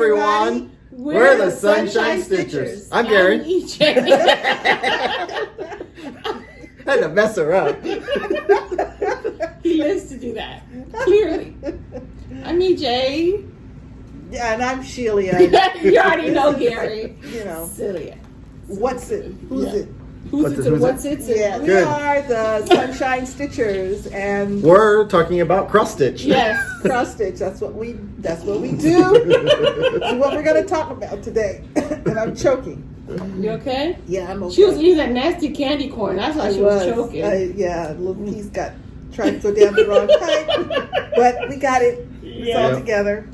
everyone. We're the Sunshine Stitchers. I'm Gary. I'm EJ. I had to mess her up. He lives to do that, clearly. I'm EJ. Yeah, and I'm Shelia. You already know Gary. You know. Celia. What's it? Who's it? Who's it? What's it? Yeah, we Good. are the Sunshine Stitchers, and We're talking about cross stitch. Yes. cross stitch. That's what we do. That's what we're going to talk about today. And I'm choking. You okay? Yeah, I'm okay. She was eating that nasty candy corn. That's why she was choking. Yeah, little piece got tried to go down the wrong pipe, but we got it. It's all together.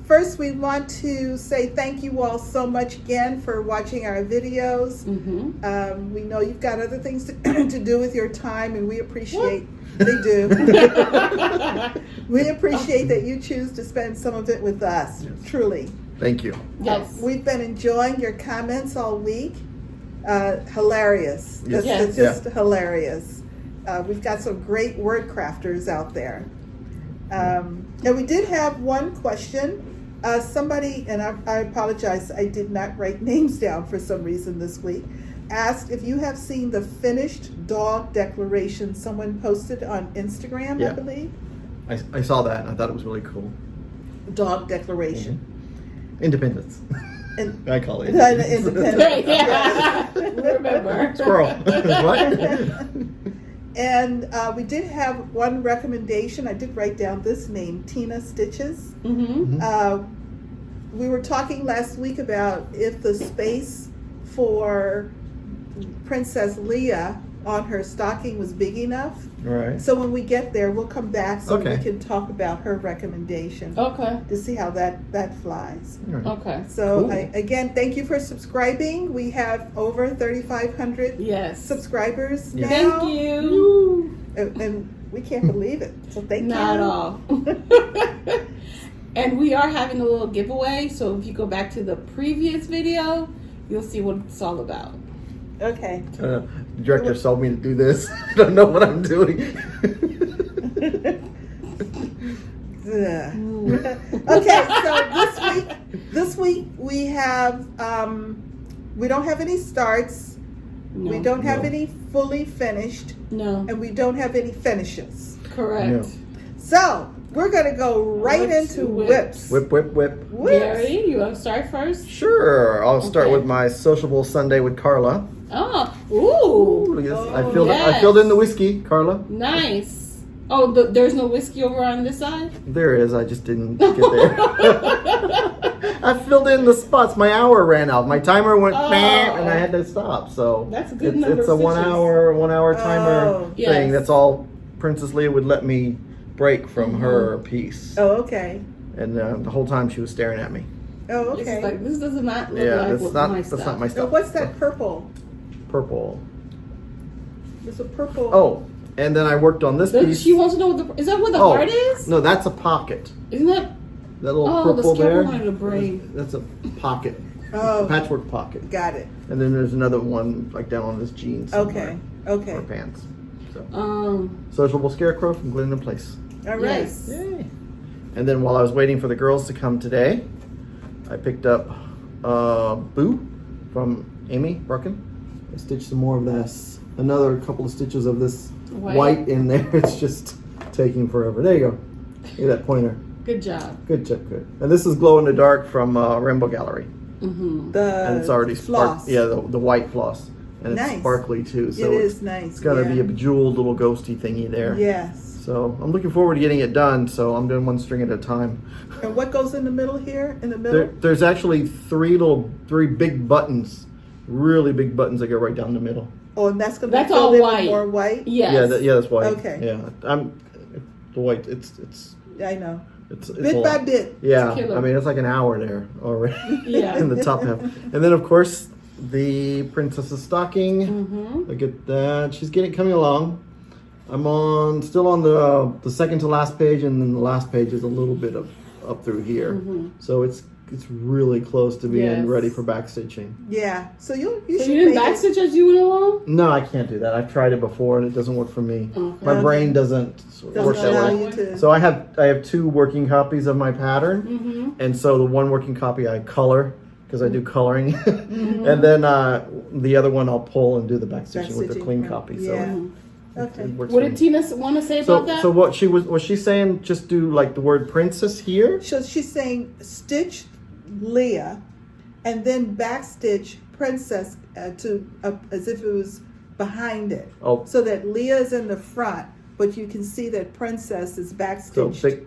First, we want to say thank you all so much again for watching our videos. Mm-hmm. We know you've got other things to do with your time, and we appreciate they do. We appreciate that you choose to spend some of it with us. Yes. Truly. Thank you. Yes. We've been enjoying your comments all week. Hilarious. Yes. It's just hilarious. We've got some great word crafters out there. And we did have one question. Somebody, and I apologize, I did not write names down for some reason this week, asked if you have seen the finished dog declaration someone posted on Instagram, Yeah. I believe. I saw that and I thought it was really cool. Dog declaration. Independence. And I call it. independent. Yeah. Remember. Squirrel. What? And we did have one recommendation. I did write down this name, Tina Stitches. Mm-hmm. We were talking last week about if the space for Princess Leia on her stocking was big enough. Right. So when we get there, we'll come back so Okay. we can talk about her recommendation Okay. to see how that flies. Right. Okay. So Cool. again, thank you for subscribing. We have over 3,500 Yes. subscribers now. Thank you. And we can't believe it. So thank you. Not at all. And we are having a little giveaway. So if you go back to the previous video, you'll see what it's all about. Okay. The director told me to do this. I don't know what I'm doing. Okay, so this week we have we don't have any starts. No. We don't have No. any fully finished, No. and we don't have any finishes. Correct. No. So we're gonna go right Let's into whip. whips. Whip, whip, whip. Whips. Gary, you want to start first? Sure. I'll start Okay. with my sociable Sunday with Carla. Oh. Ooh, Ooh. look at this. Oh, I filled yes. I filled in the whiskey, Carla. Nice. Oh, there's no whiskey over on this side? There is. I just didn't get there. I filled in the spots. My hour ran out. My timer went Oh. bang, and I had to stop. So That's a good number it's of a 1 stitches. hour timer Oh. thing. Yes. That's all Princess Leia would let me break from her piece. Oh, okay. And the whole time she was staring at me. Oh, It's okay. like, this does not look Yeah, like that's what not my that's stuff. not my Now, stuff. what's that purple? Purple. There's a purple. Oh, and then I worked on this piece. She wants to know what is that where the heart is? No, that's a pocket. Isn't that? That little Oh, the purple scalpel there. wanted to break. That's a pocket. Oh, Patchwork pocket. got it. And then there's another one like down on this jean somewhere. Okay. Or Okay. pants. So Um. sociable scarecrow from Glendon Place. All right. Yes. Yay. And then while I was waiting for the girls to come today, I picked up Boo from Amy Brucken. I stitched some more of this. Another couple of stitches of this white in there. It's just taking forever. There you go. Look at that pointer. Good job. Good job, good. And this is glow in the dark from Rainbow Gallery. Mm-hmm. And it's already floss. Yeah, the white floss. And it's Nice. sparkly too. So It is nice. It's got to be a bejeweled little ghosty thingy there. Yes. So I'm looking forward to getting it done. So I'm doing one string at a time. And what goes in the middle here? In the middle? There's actually three big buttons, really big buttons that go right down the middle. Oh, and that's going to be That's filled all in white. with more white? Yes. Yeah, that's white. Okay. Yeah, the white. It's Yeah, I know. a Bit by lot. bit. Yeah, killer. I mean it's like an hour there already. Yeah. In the top half, and then of course the princess's stocking. Mm-hmm. Look at that. She's coming along. I'm still on the second to last page, and then the last page is a little bit of up through here. Mm-hmm. So it's it's really close to being Yes. ready for back stitching. Yeah. So you So should you didn't make it- backstitch as you went along? No, I can't do that. I've tried it before and it doesn't work for me. Okay. My brain doesn't work doesn't that allow way. you to. So I have 2 working copies of my pattern, Mm-hmm. and so the one working copy I color because I do coloring, Mm-hmm. and then the other one I'll pull and do the back stitching with the Backstitching, clean right. copy. Yeah. So Okay. it works What for did me. Tina want to say about that? So what was she saying? Just do like the word princess here. So she's saying stitch Leah, and then backstitch princess as if it was behind it, Oh, so that Leah is in the front, but you can see that princess is so backstitched.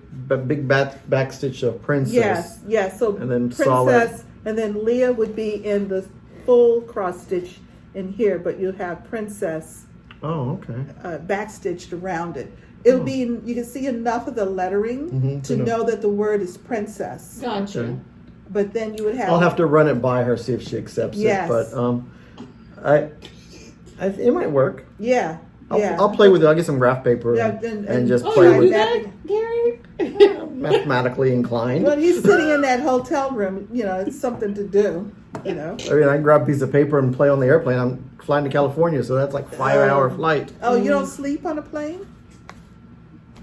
big back stitch of princess. Yes, yes. So And then princess, solid. and then Leah would be in the full cross stitch in here, but you have princess Oh, okay. backstitched around it. It'll Hmm. be you can see enough of the lettering Mhm, to to know. know that the word is princess. Gotcha. Okay. But then you would have. I'll have to run it by her, see if she accepts Yes. it. But it might work. Yeah. Yeah. I'll play with it. I'll get some graph paper Yeah, and just Oh, play you with do it. that, Gary? Mathematically inclined. When he's sitting in that hotel room, it's something to do. I mean, I can grab a piece of paper and play on the airplane. I'm flying to California, so that's like 5-hour flight. Oh, you don't sleep on a plane?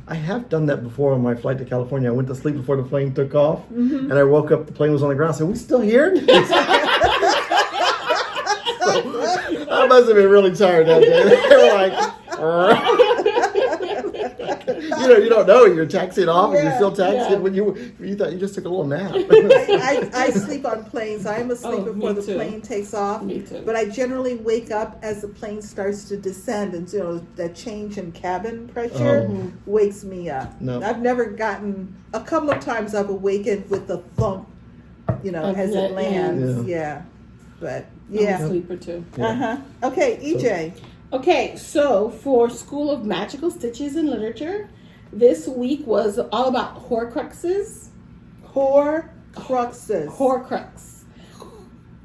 I have done that before on my flight to California. I went to sleep before the plane took off, Mm-hmm. and I woke up. The plane was on the ground. I said, "We still here?" I must have been really tired that day. They were like, you don't know. You're taxiing off, and you're still taxiing Yeah. when you thought you just took a little nap. I sleep on planes. I'm asleep Oh, before me the too. plane takes off. Me too. But I generally wake up as the plane starts to descend, and that change in cabin pressure Oh. wakes me up. No. I've never gotten. A couple of times I've awakened with the thump, Of as that it lands. Yeah. Yeah. But I'm a yeah. sleeper too. Uh-huh. Okay, EJ. Okay, so for School of Magical Stitches and Literature, this week was all about Horcruxes. Horcruxes. Horcrux.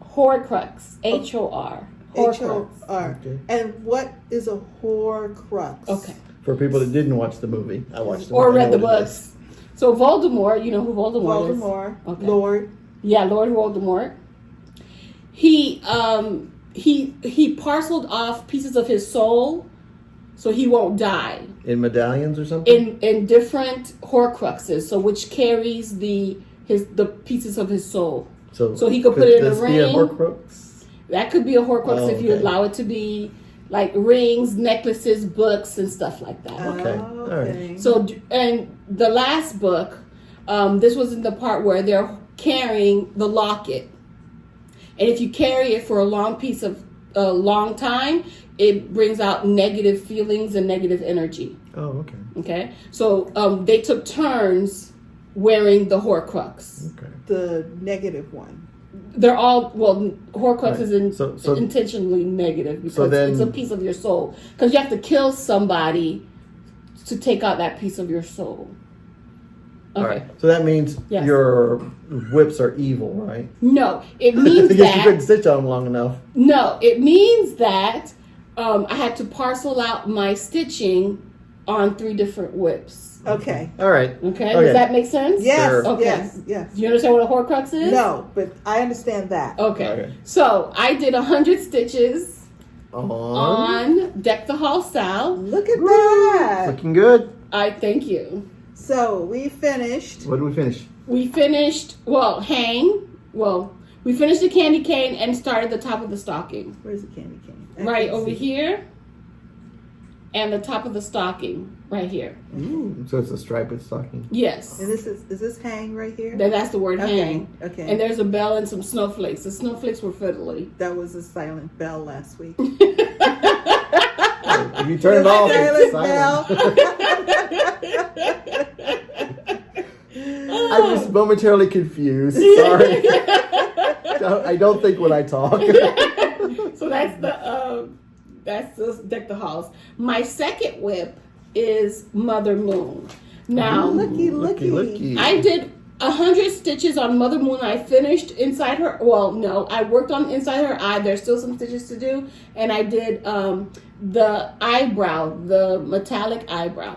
Horcrux. H-O-R. Horcrux. H-O-R. Okay. And what is a Horcrux? Okay. For people that didn't watch the movie, I watched the Or movie. I read the know what it books. So Voldemort, you know who Voldemort is? Voldemort. Okay. Lord. Yeah, Lord Voldemort. He parceled off pieces of his soul so he won't die is. In medallions or something? in different Horcruxes, so which carries the pieces of his soul. So he could put it in a this be a ring. Horcrux? That could be a Horcrux Oh, if you okay. allow it to be like rings, necklaces, books, and stuff like that. Okay. Oh, All right. okay. So, and the last book, this was in the part where they're carrying the locket. And if you carry it for a long time, it brings out negative feelings and negative energy. Oh, okay. Okay? So, they took turns wearing the Horcrux. Okay. The negative one. They're all, Horcrux Right. is So- intentionally negative because So then- it's a piece of your soul. Because you have to kill somebody to take out that piece of your soul. Okay. All right. So that means Yes. your whips are evil, right? No, it means Because you couldn't that. stitch on them long enough. No, it means that I had to parcel out my stitching on 3 different whips. Okay. All right. Okay, Okay. does that make sense? Yes. Sure. Okay. Yes. Yes. Do you understand what a Horcrux is? No, but I understand that. Okay. Okay. So I did 100 stitches On. on Deck the Hall Sal. Look at that. Looking good. I thank you. So we finished. What did we finish? We finished, we finished the candy cane and started the top of the stocking. Where's the candy cane? I Right can't over see. here. And the top of the stocking right here. Ooh, so it's a striped stocking. Yes. And is this hang right here? That's the word Okay. hang. Okay. And there's a bell and some snowflakes. The snowflakes were fiddly. That was a silent bell last week. If you turn it off, it's Silent silent. I'm just momentarily confused. Sorry. I don't think when I talk. So that's the Deck the Halls. My second whip is Mother Moon. Now, Looky. I did 100 stitches on Mother Moon. I finished inside her. Well, no, I worked on inside her eye. There's still some stitches to do, and I did the eyebrow, the metallic eyebrow.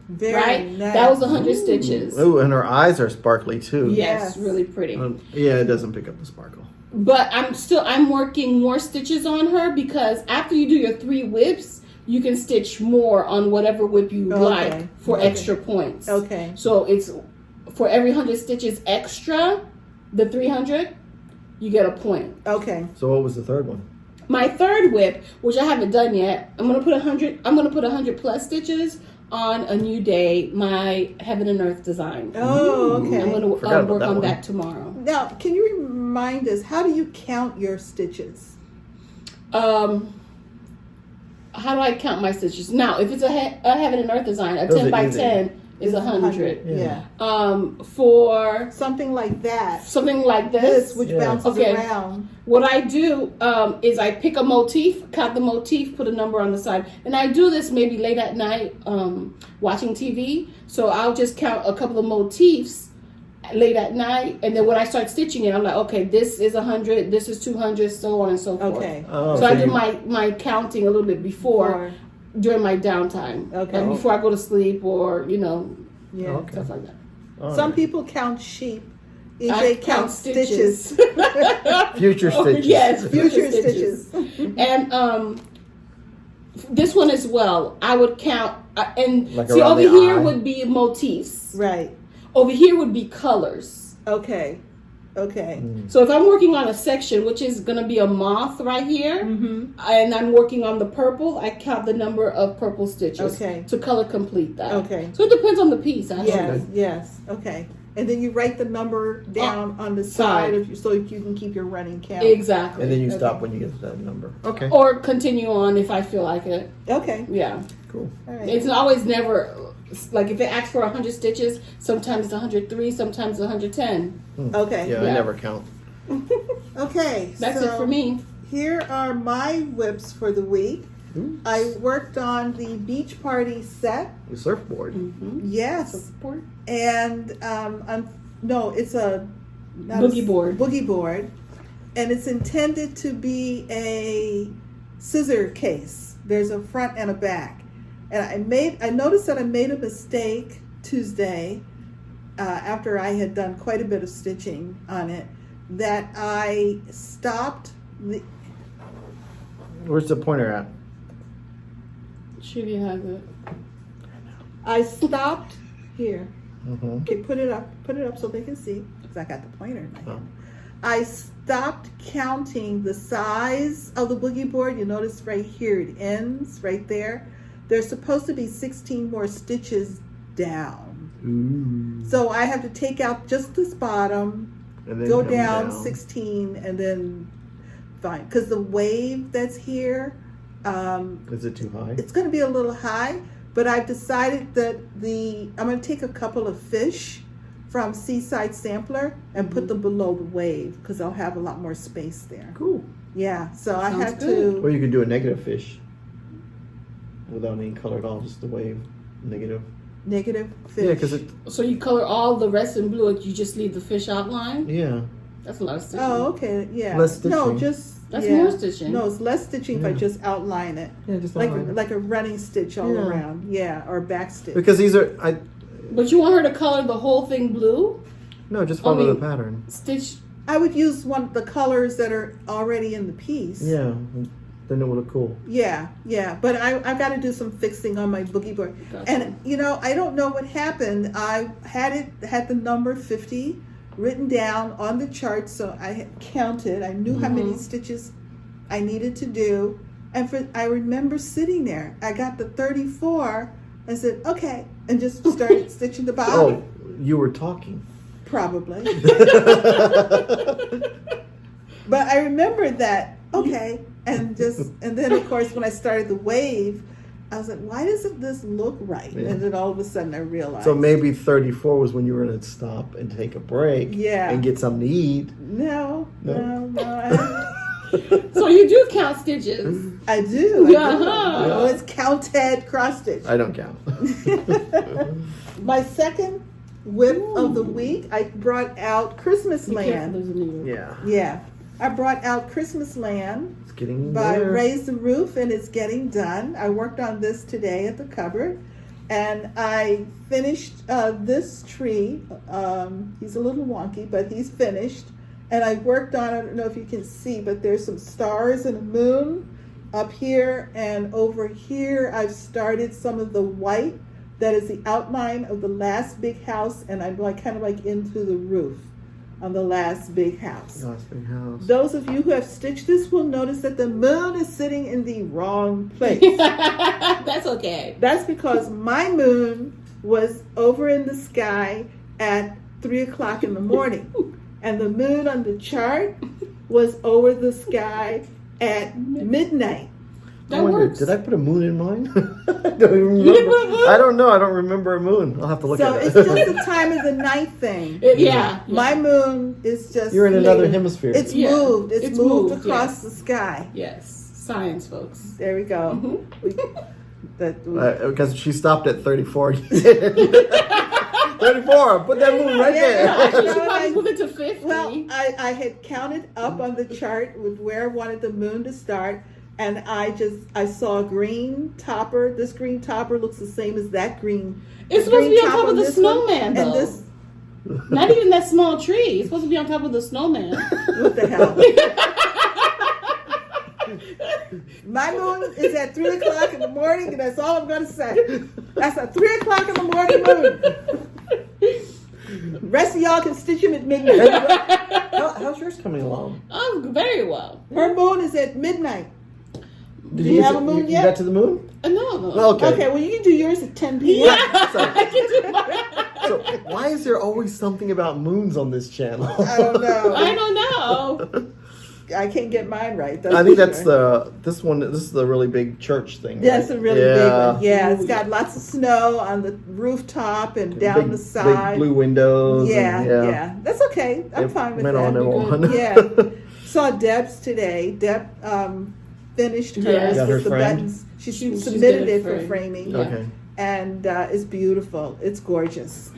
Very right? nice. That was 100 stitches. Oh, and her eyes are sparkly too. Yes, Yes. really pretty. Yeah, it doesn't pick up the sparkle. But I'm working more stitches on her because after you do your 3 whips, you can stitch more on whatever whip you like for extra points. Okay. So it's for every 100 stitches extra, the 300, you get a point. Okay. So what was the third one? My third whip, which I haven't done yet, I'm gonna put 100 plus stitches on A New Day, my Heaven and Earth design. Oh, okay. I'm gonna Forgot about work that on one. that tomorrow. Now, can you remind us, how do you count your stitches? How do I count my stitches? Now, if it's a Heaven and Earth design, a Those 10 are by easy. 10 is 100. Yeah. For Something like that. something like this, Which Yeah. bounces Okay. around. what I do is I pick a motif, count the motif, put a number on the side. And I do this maybe late at night watching TV. So I'll just count a couple of motifs late at night. And then when I start stitching it, I'm like, okay, this is 100, this is 200, so on and so forth. Okay. Oh, So I do you- my counting a little bit before, during my downtime. Okay. Like before I go to sleep or, Yeah. Okay. stuff like that. All Some right. people count sheep. I EJ count stitches. Future stitches. Yes, Future stitches. And this one as well, I would count, and Like see around over the here eye? would be motifs. Right. Over here would be colors. Okay. Okay. So if I'm working on a section, which is going to be a moth right here, and I'm working on the purple, I count the number of purple stitches Okay. to color complete that. Okay. So it depends on the piece, actually. Yes. Yes. Okay. And then you write the number down on the side of you, so you can keep your running count. Exactly. And then you stop when you get to that number. Okay. Or continue on if I feel like it. Okay. Yeah. Cool. All right. It's always never, like if it asks for 100 stitches, sometimes it's 103, sometimes 110. Okay. Yeah, I Yeah. never count. Okay. That's so it for me. Here are my whips for the week. Ooh. I worked on the beach party set. The surfboard. Yes. Support. And no, it's a not Boogie a, board. Boogie board, and it's intended to be a scissor case. There's a front and a back, and I noticed that I made a mistake Tuesday after I had done quite a bit of stitching on it. That I stopped the. Where's the pointer at? Shelia has it. I stopped here. Mm-hmm. Okay, put it up so they can see, because I got the pointer in my hand. Oh. I stopped counting the size of the boogie board. You notice right here it ends right there. There's supposed to be 16 more stitches down. Ooh. So I have to take out just this bottom, And then go come down 16, and then fine. Because the wave that's here, Is it too high? it's going to be a little high, but I've decided that I'm going to take a couple of fish from Seaside Sampler and put them below the wave, because I'll have a lot more space there. Cool. Yeah, so I Sounds had good. Or to you could do a negative fish without any color at all, just the wave negative. negative fish. Yeah, because it. So you color all the rest in blue, you just leave the fish outline? Yeah. That's a lot of stitching. Oh, okay, yeah. Less No, stitching. just That's yeah. more stitching. No, it's less stitching if I Yeah. just outline it, Yeah, just like a running stitch all Yeah. around. Yeah, or back stitch. because these are But you want her to color the whole thing blue? no, just follow mean- the pattern. Stitch. I would use one of the colors that are already in the piece. Yeah, then it will look cool. Yeah, yeah, but I've got to do some fixing on my boogie board. Gotcha. And I don't know what happened. I had the number 50 written down on the chart, so I had counted. I knew how many stitches I needed to do, and I remember sitting there. I got the 34 and said, okay, and just started stitching the bottom. Oh, you were talking. Probably. But I remembered that, okay, and then of course when I started the wave, I was like, why doesn't this look right? Yeah. And then all of a sudden I realized. So maybe 34 was when you were going to stop and take a break. Yeah. And get something to eat. No. So you do count stitches. I do. Uh-huh. Oh, it's counted cross stitch. I don't count. My second whip of the week, I brought out Be careful, ChristmasLand. there's a needle. Yeah. Yeah. I brought out ChristmasLand It's getting by there. Raise the Roof, and it's getting done. I worked on this today at the cupboard, And I finished this tree. He's a little wonky, but he's finished. And I worked on, I don't know if you can see, but there's some stars and a moon up here. And over here, I've started some of the white that is the outline of the last big house. And I'm like kind of like into the roof on the last big house. Last big house. Those of you who have stitched this will notice that the moon is sitting in the wrong place. That's okay. That's because my moon was over in the sky at 3 o'clock in the morning. And the moon on the chart was over the sky at midnight. That works. Did I put a moon in mine? I don't even remember. I don't know. I don't remember a moon. I'll have to look So at it. it's just the time of the night thing. Yeah. My moon is just... You're in another hemisphere. It's Yeah. moved. It's moved across yes. the sky. Yes. Science, folks. There we go. Because she stopped at 34. 34. Put that moon right there. Actually, she probably moved it to 50. Well, I had counted up on the chart with where I wanted the moon to start, and I saw a green topper. This green topper looks the same as that green. It's supposed to be on top top of the this one, snowman, though. and this. Not even that small tree. It's supposed to be on top of the snowman. What the hell? My moon is at 3 o'clock in the morning, and that's all I'm going to say. That's a 3 o'clock in the morning moon. Rest of y'all can stitch him at midnight. How's yours coming along? Oh, very well. Her moon is at midnight. Did you have a moon you yet? got to the moon? No. Okay. Okay, well, you can do yours at 10 p.m. Yeah. So, I can do mine. so why is there always something about moons on this channel? I don't know. I don't know. I can't get mine right. I think that's this one. This is the really big church thing. That's right? a really big one. Yeah, it's Ooh, got lots of snow on the rooftop and down big, the side. Big blue windows. Yeah, and, yeah. That's okay. I'm fine with went that. on and on. Yeah. Saw Deb's today. Deb finished hers Yeah. Got with hers the framed? buttons. She She's submitted good at it for framing. framing. Yeah. Okay. And it's beautiful. It's gorgeous.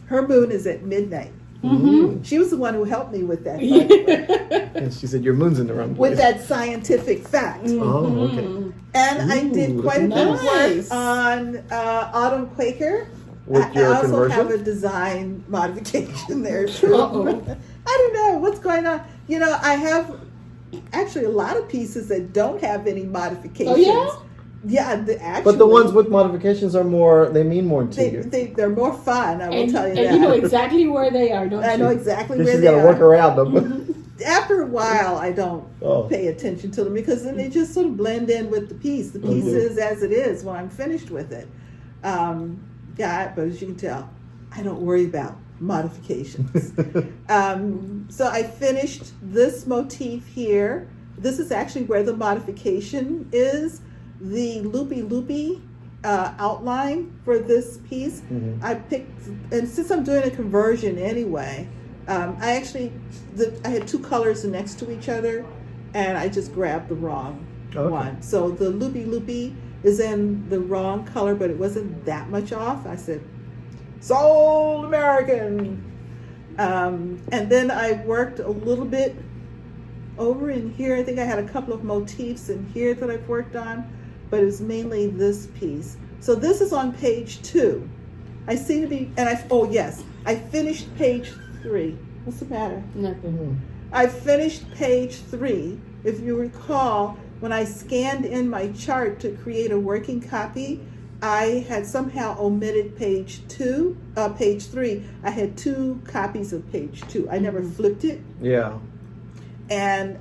Her moon is at midnight. Mm-hmm. She was the one who helped me with that, by the way, And she said your moon's in the wrong place. with that scientific fact. Oh, okay. And I did Ooh, quite a bit of nice. work on Autumn Quaker. With your I also conversion? have a design modification there too. Uh-oh. I don't know what's going on. You know, I have actually a lot of pieces that don't have any modifications. Oh, yeah? Yeah, But the ones with modifications are more. They mean more to you. they're more fun. I will tell you and that. you know exactly where they are, don't you? I know exactly Because where she's they got to are. work around them. After a while, I don't Oh. pay attention to them because then they just sort of blend in with the piece. The piece is as it is when I'm finished with it. Yeah, but as you can tell, I don't worry about modifications. So I finished this motif here. This is actually where the modification is. The loopy outline for this piece. Mhm. I picked, and since I'm doing a conversion anyway, I actually, I had two colors next to each other, and I just grabbed the wrong one. So the loopy is in the wrong color, but it wasn't that much off. I said, Soul American. And then I worked a little bit over in here. I think I had a couple of motifs in here that I've worked on, but it was mainly this piece. So this is on page 2. I seem to be, and I finished page 3. What's the matter? Nothing. I finished page 3. If you recall, when I scanned in my chart to create a working copy, I had somehow omitted page 2, page 3. I had 2 copies of page 2. I never flipped it. Yeah. And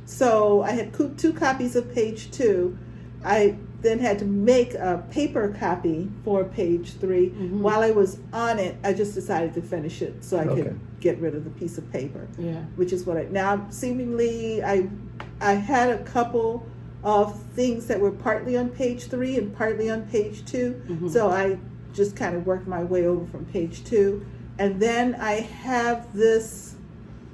so I had 2 copies of page 2. I then had to make a paper copy for page 3. Mhm. While I was on it, I just decided to finish it so I could get rid of the piece of paper. Yeah. Which is what now seemingly I had a couple of things that were partly on page 3 and partly on page 2. Mhm. So I just kind of worked my way over from page 2. And then I have this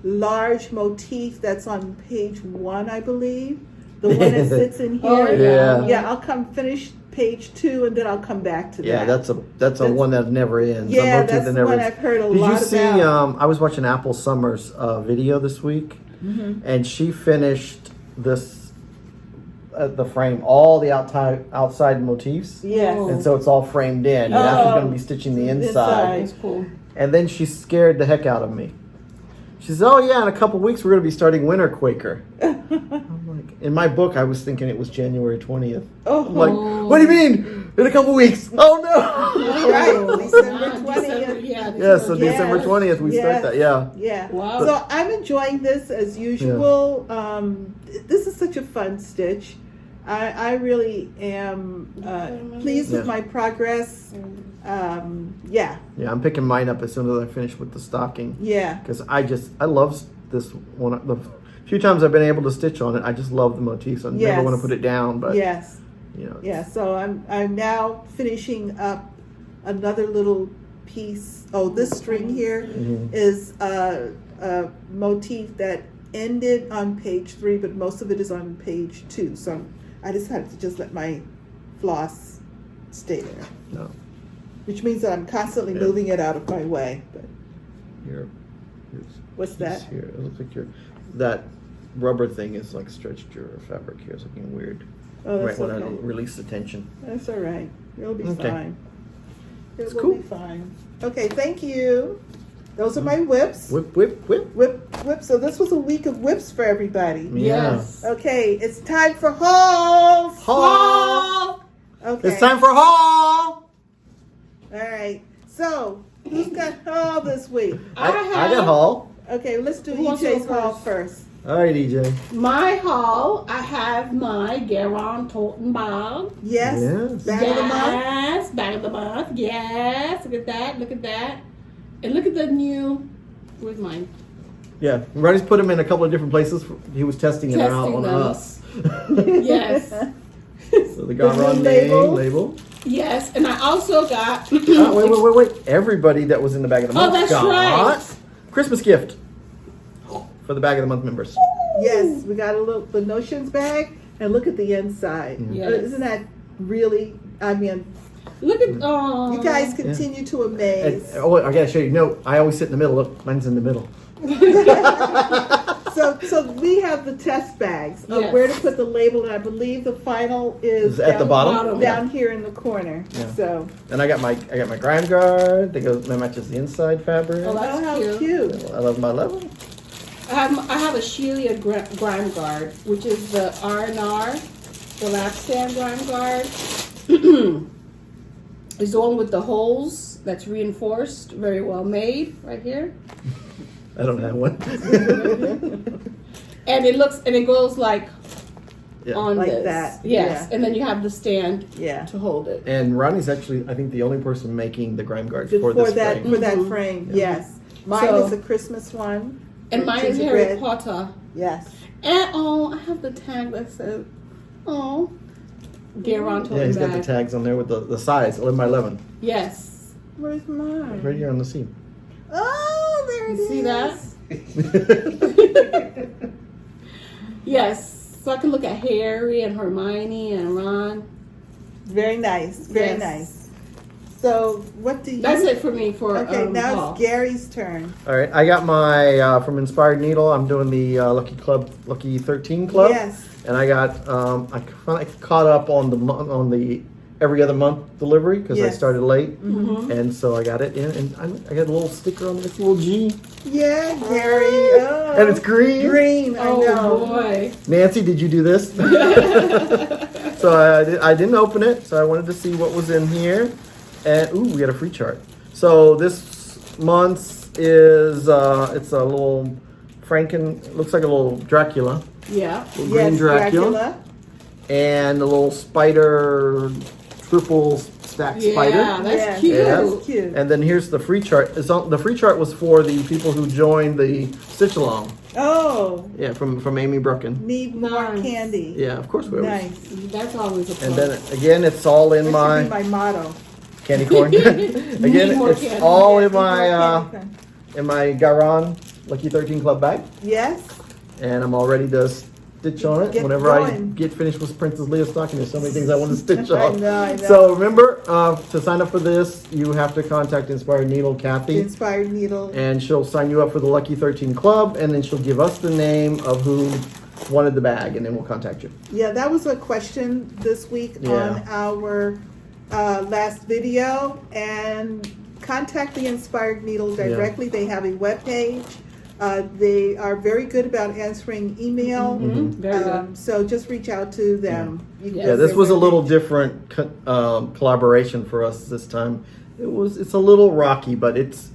large motif that's on page 1, I believe. The one that sits in here. Oh, yeah. Yeah, I'll come finish page 2 and then I'll come back to Yeah, that. that's a one that never ends. Yeah, a motif that's that the never one ends. I've heard a Did lot you see? about. I was watching Apple Summers video this week, Mhm. and she finished this the frame, all the outside motifs. Yes. Oh. And so it's all framed in. And now she's going to be stitching the inside. That's cool. And then she scared the heck out of me. She says, "Oh yeah, in a couple weeks we're going to be starting Winter Quaker." I'm like, in my book I was thinking it was January 20th. Oh, I'm like, what do you mean? In a couple weeks? Oh no! right, December December, 20th. yeah. Yeah, so Yes. December 20th we start that. Yeah. Yeah. Wow. So I'm enjoying this as usual. This is such a fun stitch. I really am pleased with my progress. Yeah. Yeah, I'm picking mine up as soon as I finish with the stocking. Yeah. Because I love this one. The few times I've been able to stitch on it, I just love the motifs. I never Yes. want to put it down, but Yes. you know. Yeah. So I'm now finishing up another little piece. Oh, this string here is a motif that ended on page 3, but most of it is on page 2. So I decided to just let my floss stay there. No. Which means that I'm constantly moving it out of my way. But Here's what's that? Here. It looks like that rubber thing is like stretched your fabric here. It's looking weird. Oh, that's right when I okay. release the tension. That's all right. It'll be Okay. fine. It will cool. be fine. Okay, thank you. Those are my whips. Whip, whip, whip. Whip. So this was a week of whips for everybody. Yeah. Yes. Okay, it's time for hauls. Haul! Okay. It's time for haul! All right. So who's got haul this week? I got haul. Okay, let's do Who wants to EJ's go haul first? first. All right, EJ. My haul, I have my Garon Toten Bag. Yes. Yes. Bag of the month. Yes, bag of the month. Yes, look at that. Look at that. And look at the new. Where's mine? Yeah, Ronnie's put them in a couple of different places. He was testing it out Testing on them. us. Yes. So the Garon The new name label. Yes, and I also got. Wait. Everybody that was in the bag of the Oh, month that's got right. Christmas gift for the bag of the month members. Yes, we got the notions bag, and look at the inside. Yes. Isn't that really? I mean, Look at you guys continue to amaze. Oh, I gotta show you. No, I always sit in the middle. Look, mine's in the middle. So we have the test bags of Yes. where to put the label, and I believe the final is At the bottom? down here in the corner. Yeah. So And I got my grime guard. That matches the inside fabric. Oh, that's how cute. cute! I love my level. I have a Shelia grime guard, which is the R&R, the lap stand grime guard. It's the one with the holes that's reinforced, very well made, right here. I don't have one. And it goes like Yeah. on Like this. that, Yes, yeah. and then you have the stand Yeah, to hold it. And Ronnie's actually, I think, the only person making the grime guards for for this that frame. for that Mhm. frame. Yeah. Yes, mine So- is a Christmas one. And for mine is Harry gingerbread. Potter. Yes. And I have the tag that says, Garon Yeah, he's got the bag. tags on there with the size, 11 by 11. Yes. Where's mine? Right here on the seam. Oh, there it You is. see that? Yes. So I can look at Harry and Hermione and Ron. Very nice. Very Yes. nice. So what do you? That's it for me for Okay, now haul. it's Gary's turn. All right, I got my from Inspired Needle. I'm doing the Lucky 13 Club. Yes. And I got I finally caught up on the every other month delivery because I Yes. started late, Mhm. and so I got it in, and I got a little sticker on this little G, Yeah, Gary. Oh. and it's green. Green. I Oh know. boy. Nancy, did you do this? So I didn't open it, so I wanted to see what was in here, and ooh, we got a free chart. So this month's is it's a little looks like a little Dracula. Yeah. Little green Yes, Dracula. And a little spider, triple stack Yeah, spider. that's Yes, cute. That's cute. And then here's the free chart. The free chart was for the people who joined the Stitch Along. Oh, Yeah, from Amy Brucken. need more Nice. candy. Yeah, of course we always. Nice. That's always a plus. And then again, it's all in That my should be my motto. candy corn. Again, Need more it's candy. all Yeah, in my need more candy. in my Garon Lucky 13 Club bag, Yes. and I'm all ready to stitch on it. Get Whenever I going. get finished with Princess Leah's stocking, there's so many things I want to stitch I on. know. So remember, to sign up for this, you have to contact Inspired Needle Kathy, Inspired Needle. and she'll sign you up for the Lucky 13 Club, and then she'll give us the name of who wanted the bag, and then we'll contact you. Yeah, that was a question this week on our last video. And contact the Inspired Needle directly. They have a webpage. They are very good about answering email. Very good. So just reach out to them. You can Yeah, go to this their was a webpage. little different collaboration for us this time. It's a little rocky, but it's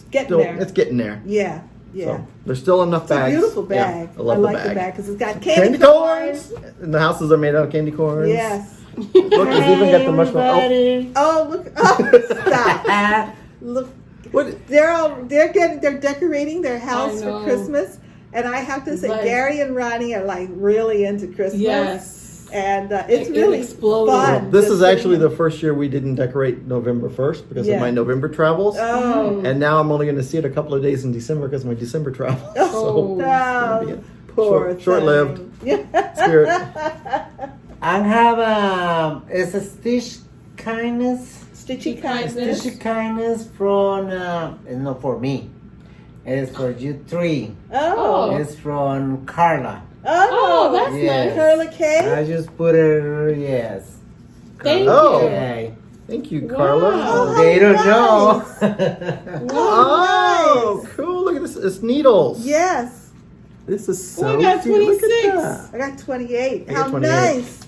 Getting still, there. it's getting there. Yeah, yeah. So there's still enough It's a bags. beautiful bag. Yeah, I love like the bag. because it's got Candy candy corns. corns. And the houses are made out of candy corns. Yes. Look, it's even got the mushroom. Oh, look! Oh, stop! Look, What? they're decorating their house I for know. Christmas, and I have to say, Right. Gary and Ronnie are like really into Christmas. Yes. And it's It really exploded. fun. This just is actually sitting- the first year we didn't decorate November 1st because Yeah. of my November travels. Oh, And now I'm only going to see it a couple of days in December because of my December travel. Oh. So, no, be a poor short-lived thing. Yeah. spirit. I have it's a stitch kindness. Stitchy Kindness. Stitch kindness from it's not for me. It's for you three. Oh, It's from Carla. Oh, that's Yes. nice. Carla K. I just put it yes. Thank Oh. you. Okay. Thank you, Carla. Wow. Oh, They don't nice. know. Oh, nice. cool. Look at this. It's needles. Yes, This is so Oh, we got cute. Look 26. at that. I got 28. I How got 28. nice!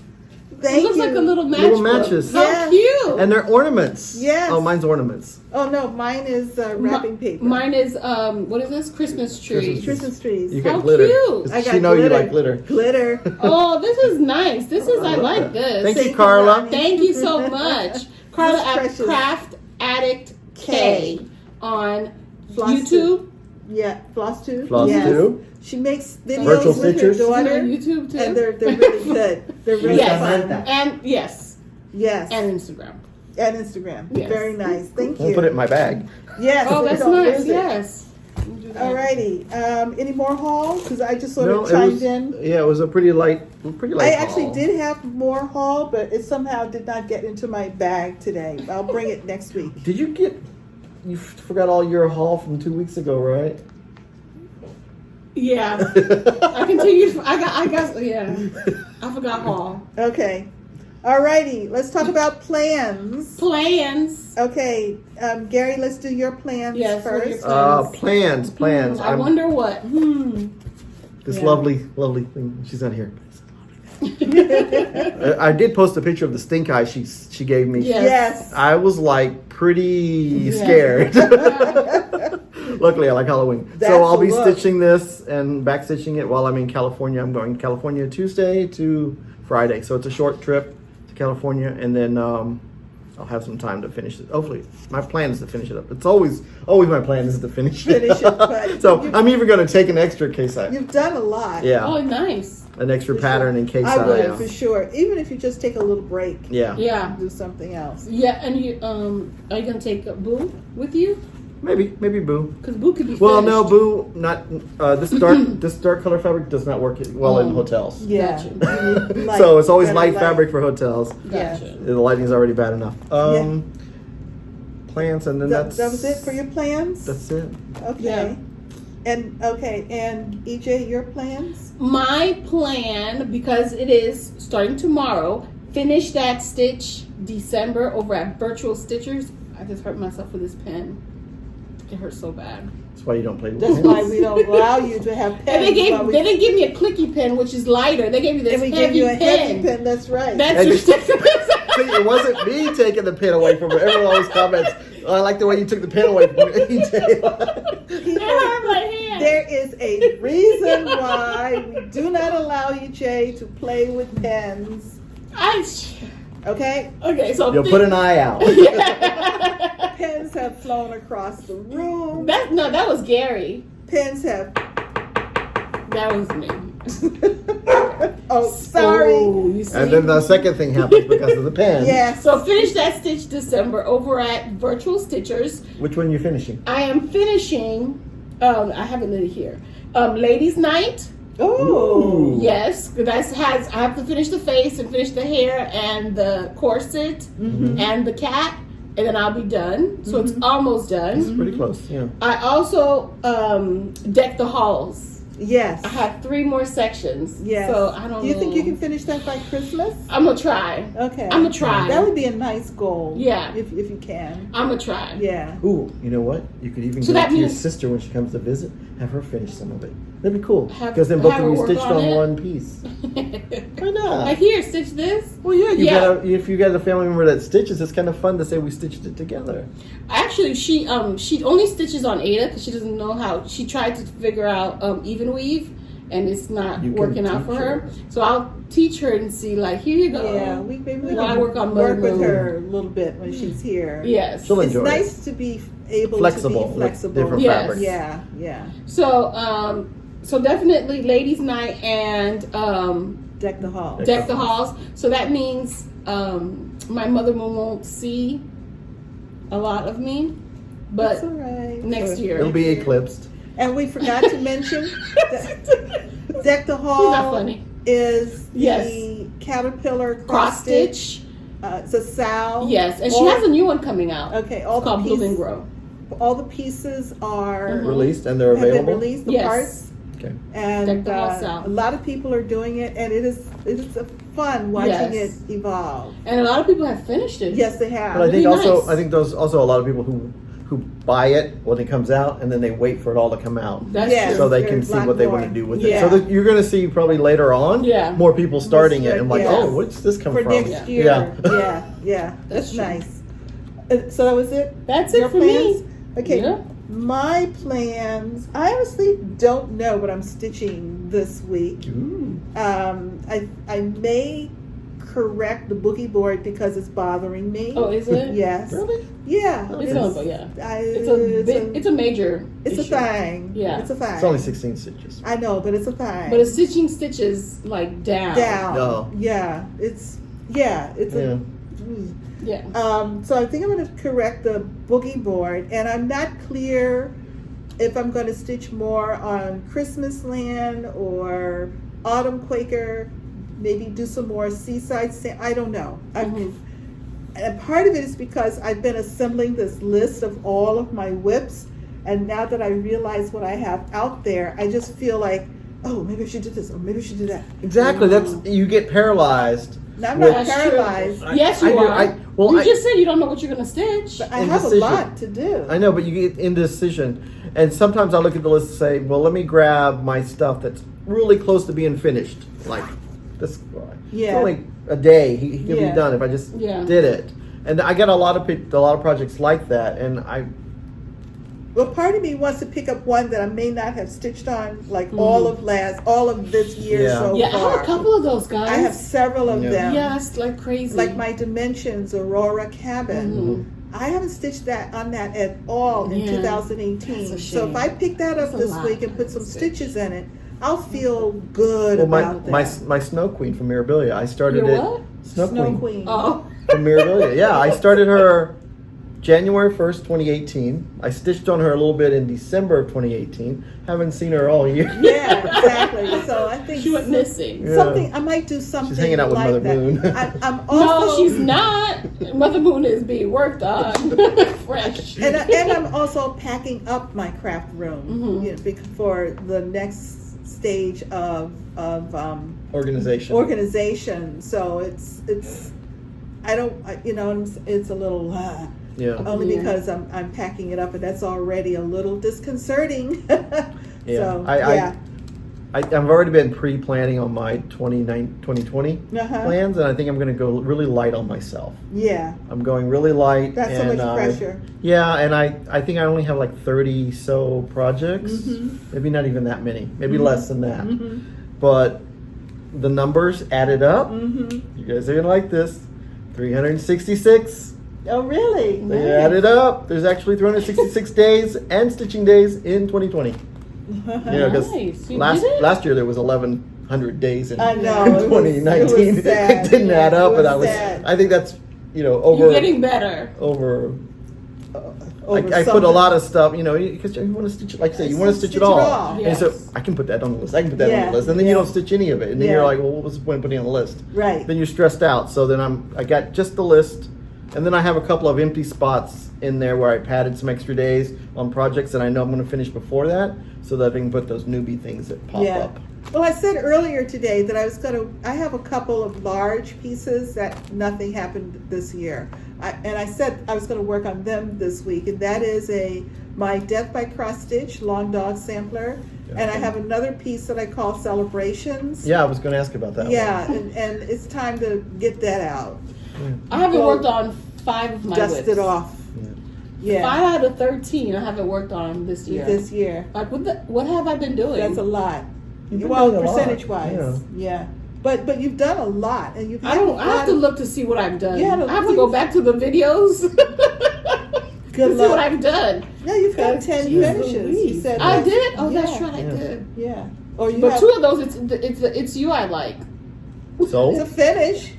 It Thank looks you. like a little match. Little book. matches. How Yeah. cute. And they're ornaments. Yes. Oh, mine's ornaments. Oh no, mine is wrapping paper. Mine is what is this? Christmas tree. Christmas trees. You got How glitter. cute. 'Cause I got she know glitter. you like glitter. Glitter. Oh, this is nice. This is I love like that. this. Thank you, Thank you, Carla. Ronnie. Thank you so much, Carla This is at precious. Craft Addict K on Flosstube. YouTube. Yeah, Flosstube. Flosstube. Yes. She makes videos Virtual with Stitchers. her On daughter, YouTube too. and they're really good. They're really Yes. fun. Samantha. And yes, Yes, and Instagram. and Instagram. Yes. Very nice. Thank I'll you. put it in my bag. Yes. Oh, so that's don't nice. lose it. Yes. We'll do that. Alrighty. Any more haul? Because I just sort No, of it chimed was, in. yeah, it was a pretty light I actually haul. did have more haul, but it somehow did not get into my bag today. I'll bring it next week. Did you forgot all your haul from 2 weeks ago, right? Yeah. I continued. I got. Yeah. I forgot haul Okay. Alrighty. Let's talk about plans. plans. Okay, Gary, let's do your plans Yes, what are your first. Plans. I wonder what. This Yeah. lovely thing. She's not here. I did post a picture of the stink eye she gave me. Yes. Yes. I was like pretty Yeah. scared. Luckily, I like Halloween. That's So I'll a be look. stitching this and back stitching it while I'm in California. I'm going to California Tuesday to Friday. So it's a short trip to California, and then I'll have some time to finish it. Hopefully, my plan is to finish it up. It's always my plan is to finish it. Finish it, but So you- I'm even going to take an extra case I, You've done a lot. yeah, Oh, nice. an extra For pattern sure. in case I would yeah. for sure. Even if you just take a little break, Yeah. Yeah. do something else. Yeah, and you are you gonna take Boo with you? Maybe Boo. Because Boo could be. Well, finished. no, Boo. Not this dark color fabric does not work well in hotels. Yeah. Gotcha. You need light, So it's always better light light. fabric for hotels. Yeah. Gotcha. The lighting is already bad enough. Plans, and then That was it for your plans? That's it. Okay. Yeah. And EJ, your plans? My plan, because it is starting tomorrow, finish that stitch December over at Virtual Stitchers. I just hurt myself with this pen. It hurts so bad. That's why you don't play with That's pens. why we don't allow you to have pens. And they while we- didn't give me a clicky pen, which is lighter. They gave me this and we heavy gave you a pen. heavy pen. That's right. That's And- ridiculous. See, it wasn't me taking the pen away from her. Everyone always comments, "Oh, I like the way you took the pen away from me." It hurt my hand. There is a reason why we do not allow EJ to play with pens. Okay? Okay, so You'll put an eye out. Pens have flown across the room. that was Gary. Pens have. That was me. Oh, sorry. Oh, you see? And then the second thing happens because of the pen. Yes. So finish that stitch December over at Virtual Stitchers. Which one are you finishing? I am finishing. I have it here. Ladies' Night. Oh. Yes, I have to finish the face and finish the hair and the corset and the cat, and then I'll be done. So it's almost done. It's pretty close. Yeah. I also decked the halls. Yes. I have 3 more sections. Yes. So I don't know. Do you think you can finish that by Christmas? I'm gonna try. Okay. I'm gonna try. That would be a nice goal. Yeah. If you can. I'm gonna try. Yeah. Ooh, you know what? You could even So give it that to your means- sister when she comes to visit. Have her finish some of it. That'd be cool. Have- Because then both have of her you work stitched on on it? one piece. Why not? Like here, stitch this. Well, yeah, Yeah. if you got a family member that stitches, it's kind of fun to say we stitched it together. Actually, she only stitches on Ada because she doesn't know how. She tried to figure out even weave, and it's not You can working out for teach her. her. So I'll teach her and see. Like, here you go. Yeah. Maybe we While I can work on work Mother with Moon. her a little bit when she's here. Yes. She'll It's enjoy it. nice to be able Flexible to be with flexible. different Yes. fabrics. Yeah. Yeah. So definitely ladies' night and Deck the hall. deck the halls. So that means my mother won't see a lot of me, That's but all right. next year. It'll be eclipsed. And we forgot to mention Deck the He's not Hall funny. is Yes. the Caterpillar Cross stitch. It's a SAL. Yes, and she All- has a new one coming out. Okay, all It's called the Bloom and pieces. Grow. All the pieces are Mhm. Released and they're have been available. released. The Yes. parts. Okay. And Deck the Hall SAL. a lot of people are doing it, and it is fun watching Yes. it evolve. And a lot of people have finished it. Yes, they have. But I think Really also nice. I think there's also a lot of people who buy it when it comes out and then they wait for it all to come out. That's Yes. So true. they can There's see a lot what they more. want to do with Yeah. it. So that you're going to see probably later on Yeah. more people starting it and like, Yes. oh, what's this come For from? next Yeah. year. Yeah. Yeah. That's That's true. nice. So that was it? That's it Your for plans? me. Okay. Yeah. My plans, I honestly don't know what I'm stitching this week. Ooh. I may correct the boogie board because it's bothering me. Oh, is it? Yes. Really? Yeah. It's a, yeah. It's It's a major. it's a issue. thing. Yeah. It's a thing. It's only 16 stitches. I know, but it's a thing. But it's stitching stitches like down. down. No. Yeah. It's Yeah. Yeah. So I think I'm going to correct the boogie board, and I'm not clear if I'm going to stitch more on Christmasland or Autumn Quaker. Maybe do some more SeasideSampler. I don't know. Mhm. And part of it is because I've been assembling this list of all of my WIPs, and now that I realize what I have out there, I just feel like, oh, maybe I should do this, or maybe I should do that. Exactly. That's you get paralyzed. Now, I'm not That's paralyzed. true. Yes, I you do- are. You I- just said you don't know what you're gonna stitch. But I have a Indecision. lot to do. I know, but you get indecision. And sometimes I look at the list and say, well, let me grab my stuff that's really close to being finished. Like this guy. Yeah. It's only a day. He can Yeah. be done if I just Yeah. did it. And I got a lot of projects like that. And Well, part of me wants to pick up one that I may not have stitched on, like all of this year Yeah. so Yeah, I far. have a couple of those guys. I have several of Yeah. them. Yes, like crazy. Like my Dimensions Aurora Cabin. Mhm. I haven't stitched that at all in Yeah. 2018. That's a So if shame. I pick that up That's a this lot week and put to some stitch. stitches in it, I'll feel good well, about my that. my Snow Queen from Mirabilia, I started Your it. what? Snow Queen. Oh. From Mirabilia. Yeah, I started her January 1st, 2018. I stitched on her a little bit in December of 2018. Haven't seen her all year. Yeah, exactly. So I think She went missing. Yeah. something. I might do something. She's hanging out with like Mother that. Moon. I'm also, No, she's not. Mother Moon is being worked on. Fresh. And I'm also packing up my craft room Mhm. for the next stage of Organization. organization. So it's it's a little Yeah. only Yeah. because I'm packing it up, and that's already a little disconcerting. Yeah. So I've already been pre-planning on my 2020 Uh-huh. plans, and I think I'm going to go really light on myself. yeah, I'm going really light. that's so and, much pressure. Yeah, and I think I only have like 30 so projects. Mhm. Maybe not even that many. Maybe Mhm. less than that. Mhm. But the numbers added up. Mhm. You guys are going to like this. 366. Oh, really? They added up. There's actually 366 days and stitching days in 2020. You know, because Nice. You last did it? last year there was 1,100 days in I know, it was- 2019. it was sad. It didn't add up, It and was I was. sad. I think that's You're over. getting better. Over. Over I put a something. lot of stuff, because you want to stitch it. Like I say, you want to stitch it all. And so Yes. I can put that on the list. I can put that on Yeah, the list, and then you yeah. don't stitch any of it, and then Yeah. you're like, well, what was the point of putting it on the list? Right. Then you're stressed out. So then I got just the list. And then I have a couple of empty spots in there where I padded some extra days on projects that I know I'm going to finish before that, so that I can put those newbie things that pop up. Well, I said earlier today that I have a couple of large pieces that nothing happened this year. And I said I was going to work on them this week, and that is my Death by Cross Stitch Long Dog Sampler. And I have another piece that I call Celebrations. Yeah, I was going to ask about that one. Yeah, and it's time to get that out. I haven't worked on 5 of my Dust whips. it off. Yeah. 5 out of 13 I haven't worked on this year. Like, what have I been doing? That's a lot. You've been Well, doing a lot. percentage-wise, yeah. But you've done a lot, and you've. I have to look to see what I've done. Yeah, I have to go back to the videos. Good to see what I've done. No, you've got 10 finishes. You said I that. did. Oh, Yeah. that's right. I did. Yeah. Or you But have, 2 of those, it's you I like. So, it's a finish.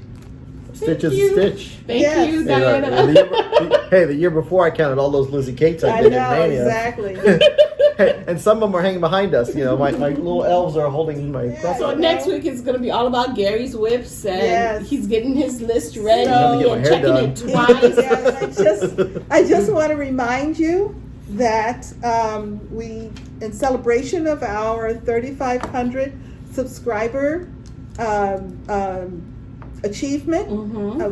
stitch is you. a stitch. Thank Yes. you, Hey, Diana. the year before I counted all those Lizzie Kates I I did in know, Mania. exactly. Hey, and some of them are hanging behind us. You know, my little elves are holding my Yeah. So next week it's going to be all about Gary's whips, and Yes. he's getting his list ready So- I have to get my and hair checking done. it twice. I just want to remind you that we, in celebration of our 3,500 subscriber achievement,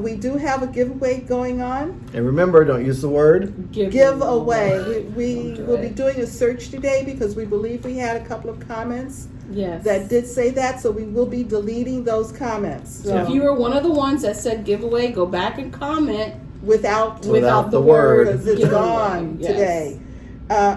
we do have a giveaway going on. And remember, don't use the word. Giveaway. We will be doing a search today because we believe we had a couple of comments Yes. that did say that, so we will be deleting those comments. So if you were one of the ones that said giveaway, go back and comment without Without the word. because it's giveaway. gone Yes. today.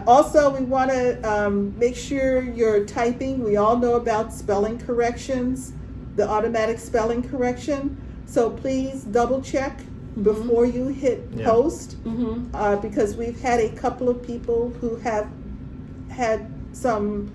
Also, we want to make sure you're typing. We all know about spelling corrections, the automatic spelling correction. So please double check before you hit post, because we've had a couple of people who have had some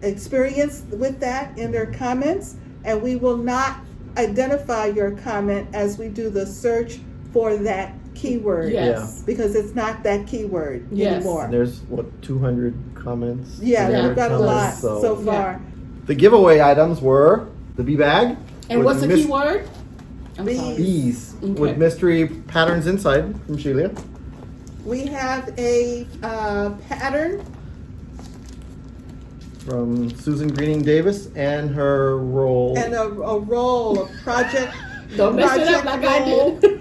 experience with that in their comments, and we will not identify your comment as we do the search for that keyword. Yes. Because it's not that keyword Yes. anymore. And there's, 200 comments? Yeah, 300 we've got a lot comments, so far. The giveaway items were the bee bag. And with what's the mys- keyword? I'm Bees. sorry. Bees Okay. with mystery patterns inside from Shelia. We have a pattern. From Susan Greening Davis and her roll. And a roll of project. Don't mess it up project like I roll did.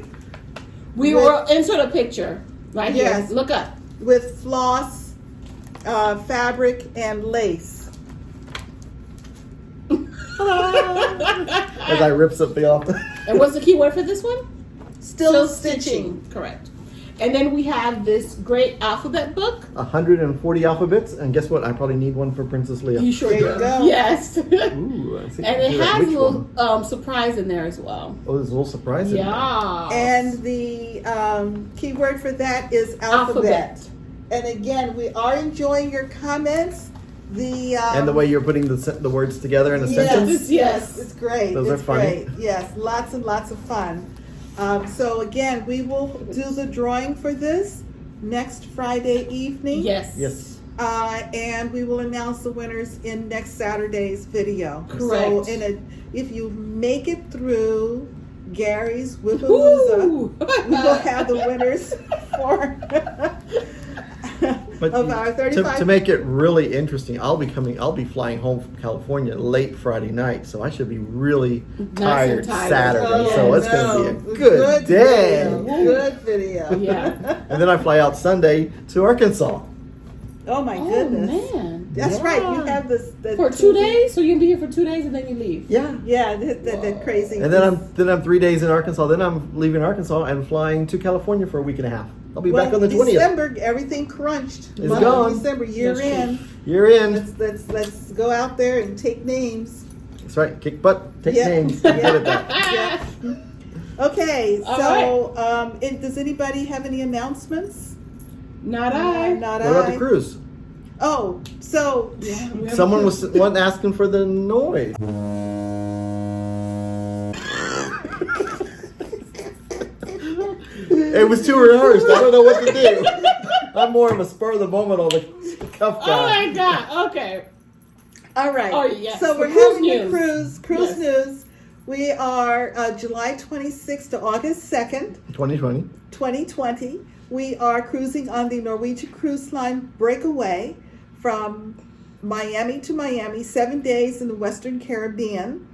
We With- will insert a picture right Yes. here. Look up. with floss, fabric, and lace. As I rip something off. And what's the keyword for this one? Still stitching. Correct. And then we have this great alphabet book. 140 alphabets, and guess what? I probably need one for Princess Leia. You sure There do. you go. Yes. Ooh, I see. And it has a Which little one? surprise in there as well. Oh, there's a little surprise in there. Yeah. And the keyword for that is alphabet. And again, we are enjoying your comments. And the way you're putting the words together in a sentence. Yes, it's great. Those are it's funny. great. Yes, lots and lots of fun. So again, we will do the drawing for this next Friday evening. Yes. Yes. And we will announce the winners in next Saturday's video. Correct. So if you make it through Gary's Whippalooza, Woo! we will have the winners for But of our 35. to make it really interesting, I'll be flying home from California late Friday night, so I should be really tired tired. Saturday. Oh, so it's no. going to be a good day. Video. Good video. Yeah. And then I fly out Sunday to Arkansas. Oh my Oh, goodness. man. That's Yeah. right. You have this the For 2 days? So you'll be here for 2 days and then you leave? Yeah. Yeah, that crazy. And then I'm 3 days in Arkansas. Then I'm leaving Arkansas and flying to California for a week and a half. I'll be back on the 20th. December, everything crunched. It's Month of gone. December, year That's in. You're in. Let's go out there and take names. That's right. Kick butt. Take Yep. names. I'm good at that. Yeah. Okay, All so does anybody have any announcements? Not I. Not What about I. the cruise? Oh, so Someone was asking for the noise. It was too rehearsed. I don't know what to do. I'm more of a spur of the moment on the cuff Oh guy. my God. Okay. all right. Oh, yes. So The we're cruise having a news. cruise Yes. news. We are July 26th to August 2nd, 2020. 2020. We are cruising on the Norwegian Cruise Line BreakAway from Miami to Miami, 7 days in the Western Caribbean.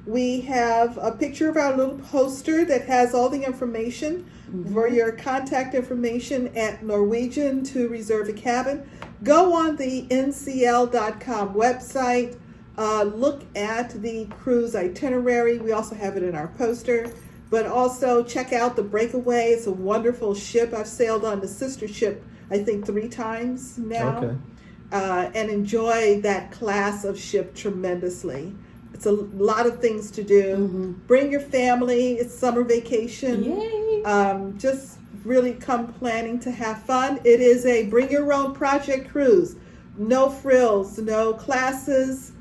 We have a picture of our little poster that has all the information for your contact information at Norwegian to reserve a cabin. Go on the ncl.com website. Look at the cruise itinerary. We also have it in our poster. But also check out the BreakAway. It's a wonderful ship. I've sailed on the sister ship, I think, 3 times now. Okay. And enjoy that class of ship tremendously. It's a lot of things to do. Bring your family. It's summer vacation. Yay! Just really come planning to have fun. It is a bring your own project cruise. No frills, no classes.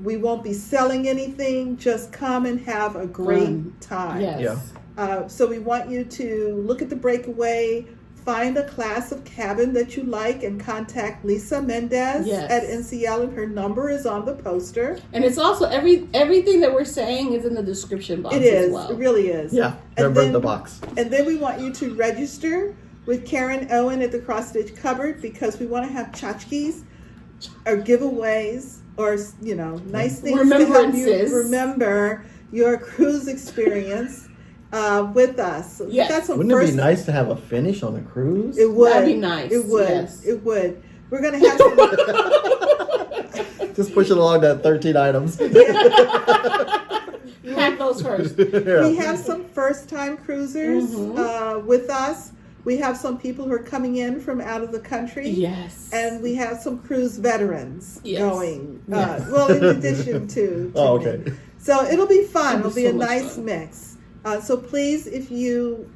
We won't be selling anything. Just come and have a great time. Yes. Yeah. So we want you to look at the BreakAway, find a class of cabin that you like, and contact Lisa Mendez Yes. at NCL, and her number is on the poster. And it's also everything that we're saying is in the description box It is. as well. It really is. Yeah. And Remember then- the box. And then we want you to register with Karen Owen at the Cross Stitch Cupboard, because we want to have tchotchkes or giveaways or, you know, nice things to help you Remembrances. remember your cruise experience with us. We Yes. got some Wouldn't it first- be nice to have a finish on a cruise? It would. That'd be nice, It would. yes. It would. We're gonna have some. Just push it along that 13 items. Pack those first. Yeah. We have some first-time cruisers with us. We have some people who are coming in from out of the country. Yes. And we have some cruise veterans Yes. going. Yes. Well, in addition to. Oh, okay. me. So it'll be fun. It'll It'll be be a so much nice fun. mix. So please, if you've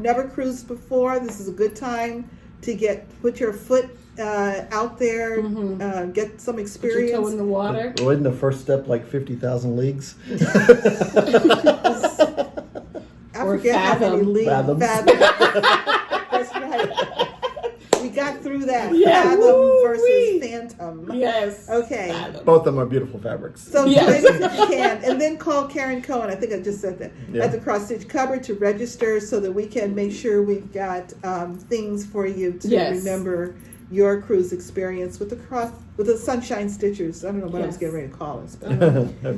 never cruised before, this is a good time to put your foot out there, get some Put your toe experience. in the water. Wouldn't the first step like 50,000 leagues? I Or forget how many fathom. leagues. Fathoms. That's right. We got through that. Yeah. Fathom Woo-wee. versus phantom. Yes. Okay. Fathom. Both of them are beautiful fabrics. So Yes. join us if you can, and then call Karen Cohen. I think I just said that Yeah. at the Cross Stitch Cupboard to register, so that we can make sure we've got things for you to Yes. remember your cruise experience with the Sunshine Stitchers. I don't know what I was Yes. getting ready to call us. But.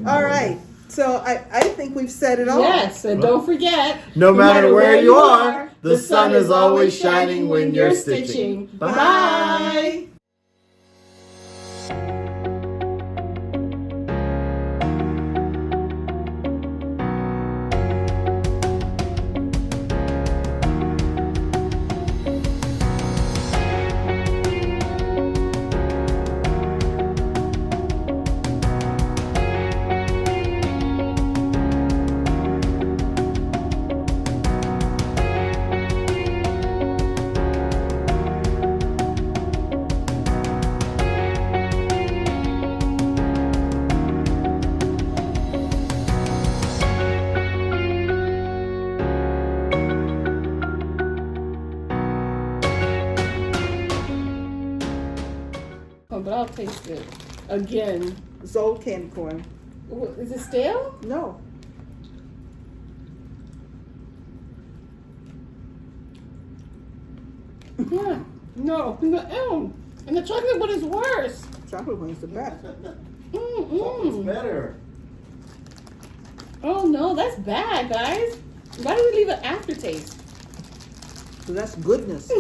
All right. So I think we've said it all. Yes, and don't forget, No matter where you are, the sun is always shining when you're stitching. Bye. Bye. Oh, but I'll taste it again. It's old candy corn. Is it stale? No. Yeah. No. And the chocolate one is worse. Chocolate one's the best. Mm-mm. better. Oh no, that's bad, guys. Why do we leave an aftertaste? So that's goodness.